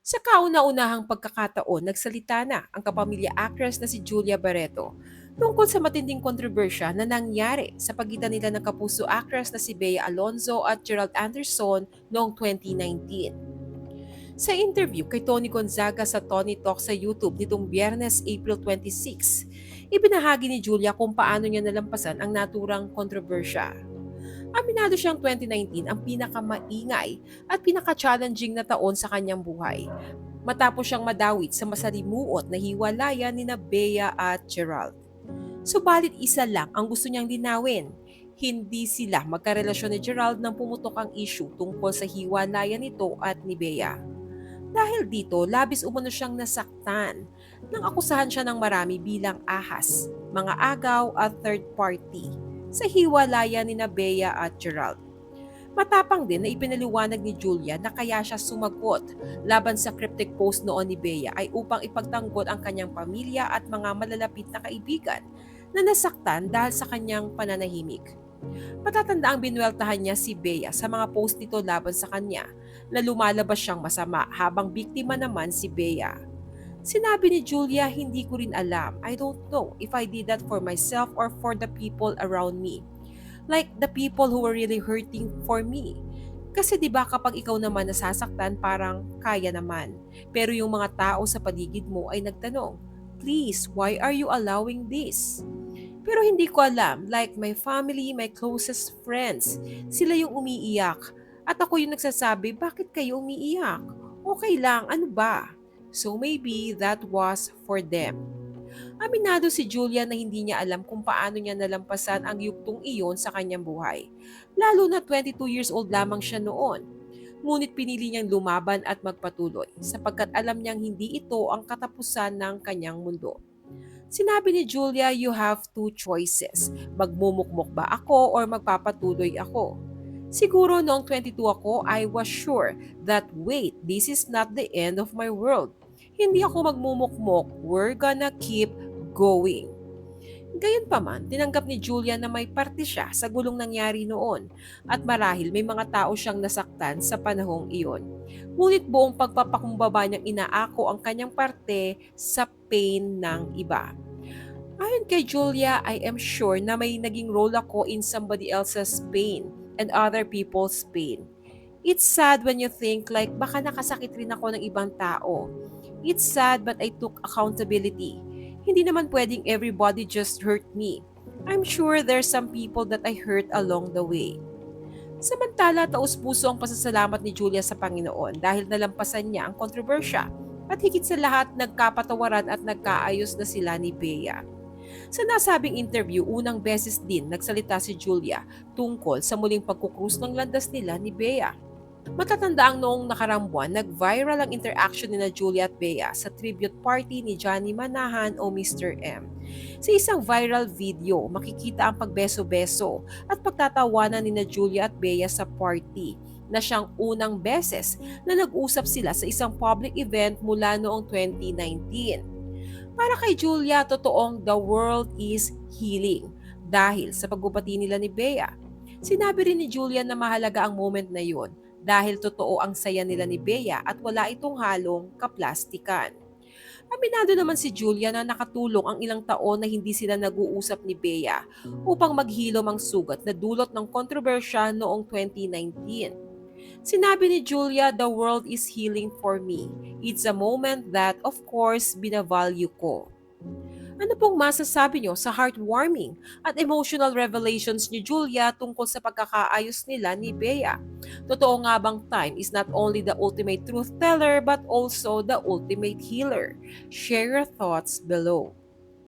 Sa kauna-unahang pagkakataon, nagsalita na ang kapamilya actress na si Julia Barreto tungkol sa matinding kontrobersya na nangyari sa pagitan nila ng kapuso actress na si Bea Alonzo at Gerald Anderson noong 2019. Sa interview kay Tony Gonzaga sa Tony Talk sa YouTube nitong Biyernes, April 26, ibinahagi ni Julia kung paano niya nalampasan ang naturang kontrobersya. Aminado siyang 2019 ang pinakamaingay at pinaka-challenging na taon sa kanyang buhay matapos siyang madawit sa masalimuot na hiwalayan ni Bea at Gerald. Subalit isa lang ang gusto niyang linawin. Hindi sila magkarelasyon ni Gerald nang pumutok ang issue tungkol sa hiwalayan nito at ni Bea. Dahil dito, labis umano siyang nasaktan nang akusahan siya ng marami bilang ahas, mga agaw at third party sa hiwalayan ni Bea at Gerald. Matapang din na ipinaliwanag ni Julia na kaya siya sumagot laban sa cryptic post noon ni Bea ay upang ipagtanggol ang kanyang pamilya at mga malalapit na kaibigan na nasaktan dahil sa kanyang pananahimik. Patatanda ang binueltahan niya si Bea sa mga post nito laban sa kanya na lumalabas siyang masama habang biktima naman si Bea. Sinabi ni Julia, hindi ko rin alam. I don't know if I did that for myself or for the people around me. Like the people who were really hurting for me. Kasi 'di ba kapag ikaw naman nasasaktan parang kaya naman. Pero yung mga tao sa paligid mo ay nagtanong, "Please, why are you allowing this?" Pero hindi ko alam, like my family, my closest friends, sila yung umiiyak. At ako yung nagsasabi, bakit kayo umiiyak? Okay lang, ano ba? So maybe that was for them. Aminado si Julia na hindi niya alam kung paano niya nalampasan ang yuktong iyon sa kanyang buhay. Lalo na 22 years old lamang siya noon. Ngunit pinili niyang lumaban at magpatuloy sapagkat alam niyang hindi ito ang katapusan ng kanyang mundo. Sinabi ni Julia, you have two choices. Magmumukmok ba ako or magpapatuloy ako? Siguro noong 22 ako, I was sure that wait, this is not the end of my world. Hindi ako magmumukmok. We're gonna keep going. Gayunpaman, tinanggap ni Julia na may parte siya sa gulong nangyari noon at marahil may mga tao siyang nasaktan sa panahong iyon. Ngunit buong pagpapakumbaba niyang inaako ang kanyang parte sa pain ng iba. Ayon kay Julia, I am sure na may naging role ako in somebody else's pain and other people's pain. It's sad when you think like baka nakasakit rin ako ng ibang tao. It's sad but I took accountability. Hindi naman pwedeng everybody just hurt me. I'm sure there's some people that I hurt along the way. Samantala, taus-puso ang pasasalamat ni Julia sa Panginoon dahil nalampasan niya ang kontrobersya at higit sa lahat nagkapatawaran at nagkaayos na sila ni Bea. Sa nasabing interview, unang beses din nagsalita si Julia tungkol sa muling pagkukrus ng landas nila ni Bea. Matatanda ang noong nakarang buwan, nag-viral ang interaction ni na Julia at Bea sa tribute party ni Johnny Manahan o Mr. M. Sa isang viral video, makikita ang pagbeso-beso at pagtatawanan ni na Julia at Bea sa party na siyang unang beses na nag-usap sila sa isang public event mula noong 2019. Para kay Julia, totoong the world is healing dahil sa pagbubati nila ni Bea. Sinabi rin ni Julia na mahalaga ang moment na yun dahil totoo ang saya nila ni Bea at wala itong halong kaplastikan. Aminado naman si Julia na nakatulong ang ilang taon na hindi sila nag-uusap ni Bea upang maghilom ang sugat na dulot ng kontrobersya noong 2019. Sinabi ni Julia, the world is healing for me. It's a moment that, of course, binavalue ko. Ano pong masasabi nyo sa heartwarming at emotional revelations ni Julia tungkol sa pagkakaayos nila ni Bea? Totoo nga bang time is not only the ultimate truth teller but also the ultimate healer? Share your thoughts below.